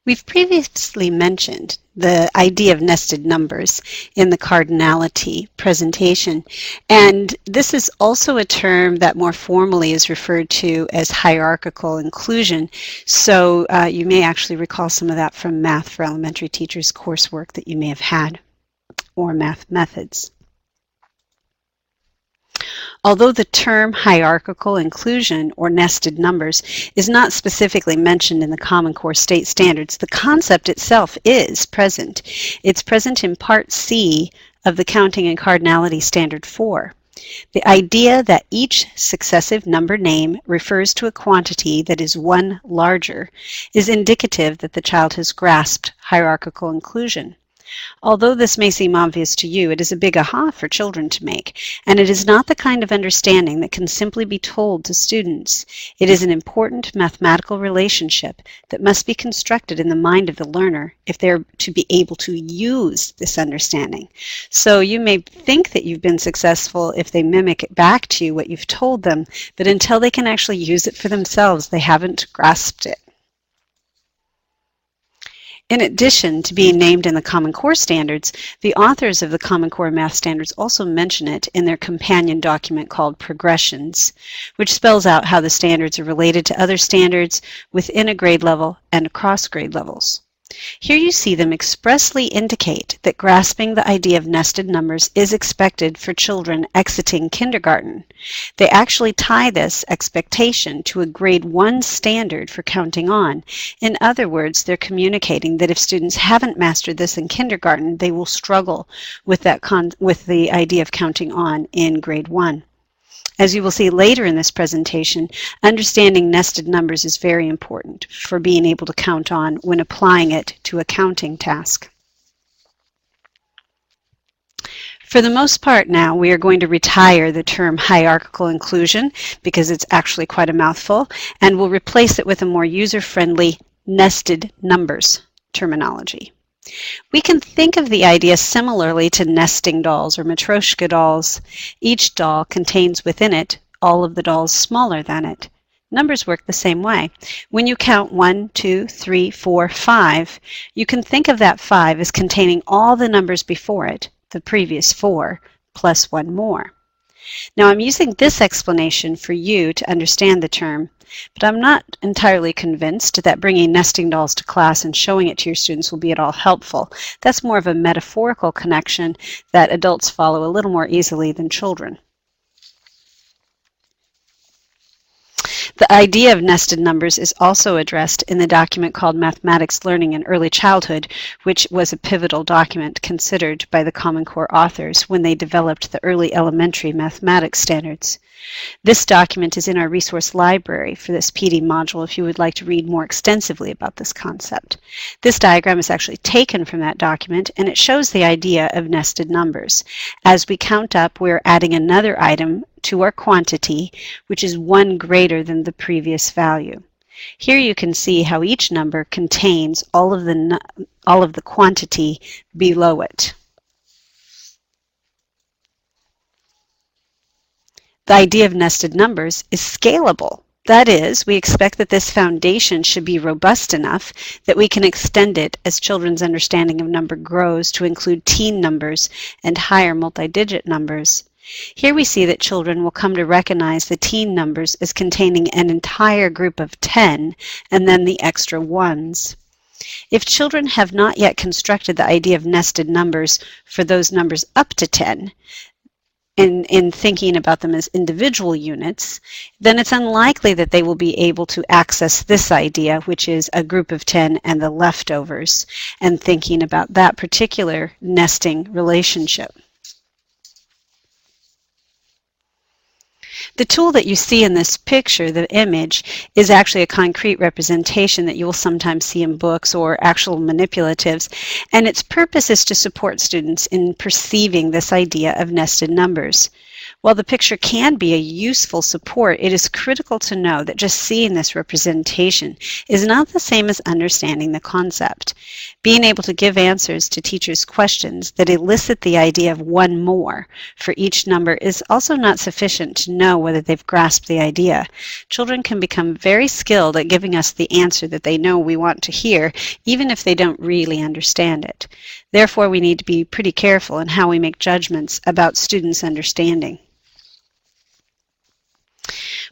We've previously mentioned the idea of nested numbers in the cardinality presentation, and this is also a term that more formally is referred to as hierarchical inclusion, so you may actually recall some of that from Math for Elementary Teachers coursework that you may have had, or math methods. Although the term hierarchical inclusion or nested numbers is not specifically mentioned in the Common Core state standards, the concept itself is present. It's present in Part C of the Counting and Cardinality Standard 4. The idea that each successive number name refers to a quantity that is one larger is indicative that the child has grasped hierarchical inclusion. Although this may seem obvious to you, it is a big aha for children to make, and it is not the kind of understanding that can simply be told to students. It is an important mathematical relationship that must be constructed in the mind of the learner if they're to be able to use this understanding. So you may think that you've been successful if they mimic it back to you what you've told them, but until they can actually use it for themselves, they haven't grasped it. In addition to being named in the Common Core standards, the authors of the Common Core Math Standards also mention it in their companion document called Progressions, which spells out how the standards are related to other standards within a grade level and across grade levels. Here you see them expressly indicate that grasping the idea of nested numbers is expected for children exiting kindergarten. They actually tie this expectation to a grade 1 standard for counting on. In other words, they're communicating that if students haven't mastered this in kindergarten, they will struggle with the idea of counting on in grade 1. As you will see later in this presentation, understanding nested numbers is very important for being able to count on when applying it to a counting task. For the most part now, we are going to retire the term hierarchical inclusion because it's actually quite a mouthful, and we'll replace it with a more user-friendly nested numbers terminology. We can think of the idea similarly to nesting dolls or Matryoshka dolls. Each doll contains within it all of the dolls smaller than it. Numbers work the same way. When you count 1, 2, 3, 4, 5, you can think of that 5 as containing all the numbers before it, the previous 4, plus one more. Now I'm using this explanation for you to understand the term, but I'm not entirely convinced that bringing nesting dolls to class and showing it to your students will be at all helpful. That's more of a metaphorical connection that adults follow a little more easily than children. The idea of nested numbers is also addressed in the document called Mathematics Learning in Early Childhood, which was a pivotal document considered by the Common Core authors when they developed the early elementary mathematics standards. This document is in our resource library for this PD module if you would like to read more extensively about this concept. This diagram is actually taken from that document, and it shows the idea of nested numbers. As we count up, we're adding another item to our quantity, which is one greater than the previous value. Here you can see how each number contains all of the quantity below it. The idea of nested numbers is scalable. That is, we expect that this foundation should be robust enough that we can extend it as children's understanding of number grows to include teen numbers and higher multi-digit numbers. Here we see that children will come to recognize the teen numbers as containing an entire group of 10 and then the extra ones. If children have not yet constructed the idea of nested numbers for those numbers up to 10, in thinking about them as individual units, then it's unlikely that they will be able to access this idea, which is a group of 10 and the leftovers, and thinking about that particular nesting relationship. The tool that you see in this picture, the image, is actually a concrete representation that you will sometimes see in books or actual manipulatives, and its purpose is to support students in perceiving this idea of nested numbers. While the picture can be a useful support, it is critical to know that just seeing this representation is not the same as understanding the concept. Being able to give answers to teachers' questions that elicit the idea of one more for each number is also not sufficient to know whether they've grasped the idea. Children can become very skilled at giving us the answer that they know we want to hear, even if they don't really understand it. Therefore, we need to be pretty careful in how we make judgments about students' understanding.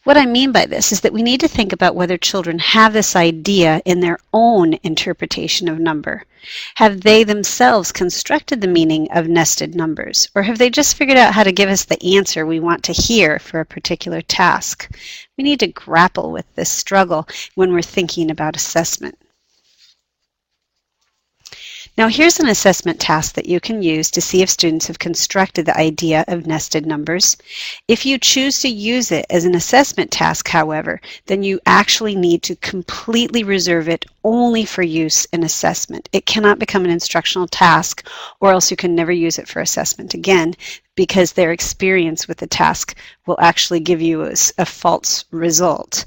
What I mean by this is that we need to think about whether children have this idea in their own interpretation of number. Have they themselves constructed the meaning of nested numbers, or have they just figured out how to give us the answer we want to hear for a particular task? We need to grapple with this struggle when we're thinking about assessment. Now here's an assessment task that you can use to see if students have constructed the idea of nested numbers. If you choose to use it as an assessment task, however, then you actually need to completely reserve it only for use in assessment. It cannot become an instructional task, or else you can never use it for assessment again, because their experience with the task will actually give you a false result.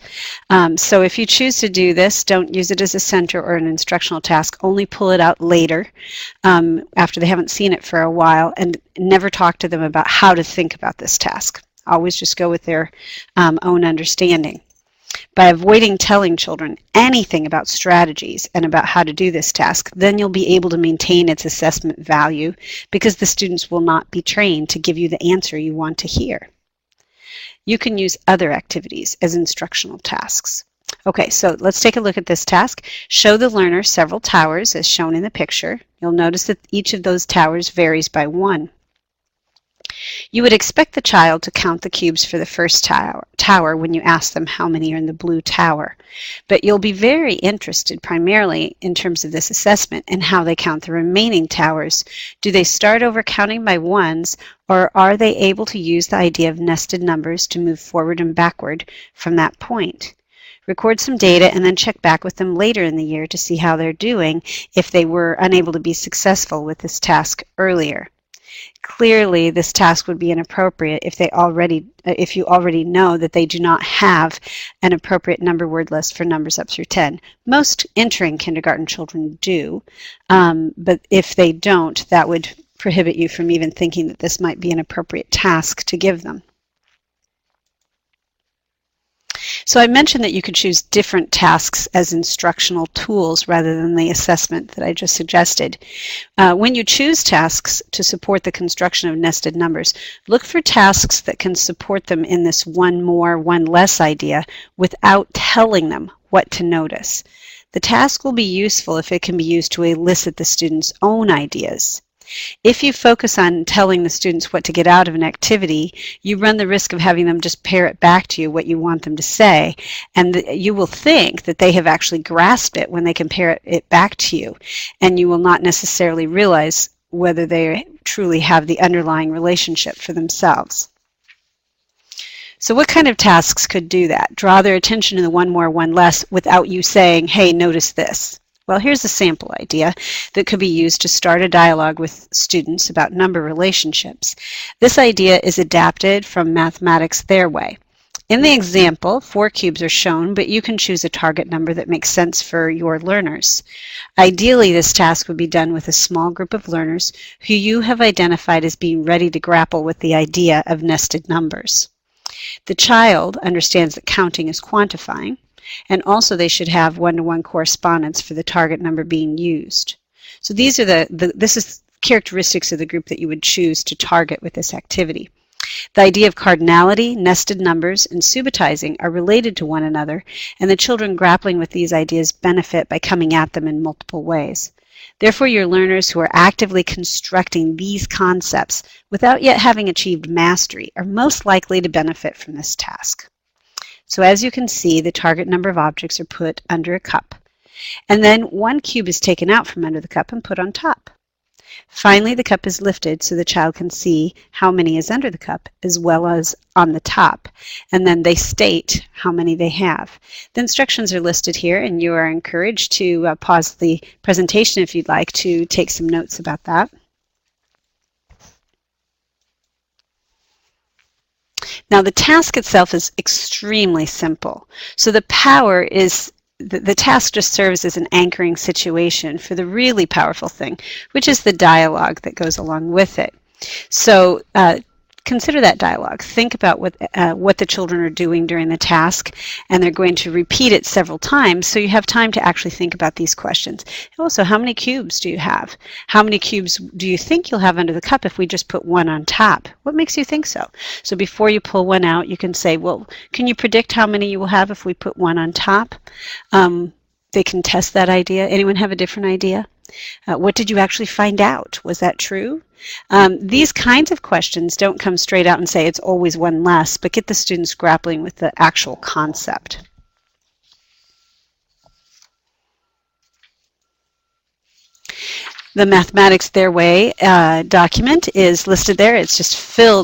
So if you choose to do this, don't use it as a center or an instructional task. Only pull it out later after they haven't seen it for a while, and never talk to them about how to think about this task. Always just go with their own understanding. By avoiding telling children anything about strategies and about how to do this task, then you'll be able to maintain its assessment value, because the students will not be trained to give you the answer you want to hear. You can use other activities as instructional tasks. Okay, so let's take a look at this task. Show the learner several towers as shown in the picture. You'll notice that each of those towers varies by 1. You would expect the child to count the cubes for the first tower when you ask them how many are in the blue tower. But you'll be very interested primarily in terms of this assessment in how they count the remaining towers. Do they start over counting by ones, or are they able to use the idea of nested numbers to move forward and backward from that point? Record some data and then check back with them later in the year to see how they're doing if they were unable to be successful with this task earlier. Clearly, this task would be inappropriate if you already know that they do not have an appropriate number word list for numbers up through 10. Most entering kindergarten children do, but if they don't, that would prohibit you from even thinking that this might be an appropriate task to give them. So I mentioned that you could choose different tasks as instructional tools rather than the assessment that I just suggested. When you choose tasks to support the construction of nested numbers, look for tasks that can support them in this one more, one less idea without telling them what to notice. The task will be useful if it can be used to elicit the student's own ideas. If you focus on telling the students what to get out of an activity, you run the risk of having them just parrot back to you what you want them to say, and you will think that they have actually grasped it when they can parrot it back to you, and you will not necessarily realize whether they truly have the underlying relationship for themselves. So what kind of tasks could do that? Draw their attention to the one more, one less without you saying, hey, notice this. Well, here's a sample idea that could be used to start a dialogue with students about number relationships. This idea is adapted from mathematics their way. In the example, 4 cubes are shown, but you can choose a target number that makes sense for your learners. Ideally, this task would be done with a small group of learners who you have identified as being ready to grapple with the idea of nested numbers. The child understands that counting is quantifying, and also they should have one-to-one correspondence for the target number being used. So these are this is characteristics of the group that you would choose to target with this activity. The idea of cardinality, nested numbers, and subitizing are related to one another, and the children grappling with these ideas benefit by coming at them in multiple ways. Therefore, your learners who are actively constructing these concepts without yet having achieved mastery are most likely to benefit from this task. So as you can see, the target number of objects are put under a cup, and then 1 cube is taken out from under the cup and put on top. Finally, the cup is lifted so the child can see how many is under the cup as well as on the top, and then they state how many they have. The instructions are listed here, and you are encouraged to pause the presentation if you'd like to take some notes about that. Now the task itself is extremely simple. So the power is, the task just serves as an anchoring situation for the really powerful thing, which is the dialogue that goes along with it. So consider that dialogue. Think about what the children are doing during the task, and they're going to repeat it several times, so you have time to actually think about these questions. Also, how many cubes do you have? How many cubes do you think you'll have under the cup if we just put one on top? What makes you think so? So before you pull one out, you can say, well, can you predict how many you will have if we put one on top? They can test that idea. Anyone have a different idea? What did you actually find out? Was that true? These kinds of questions don't come straight out and say it's always one less, but get the students grappling with the actual concept. The Mathematics Their Way document is listed there. It's just filled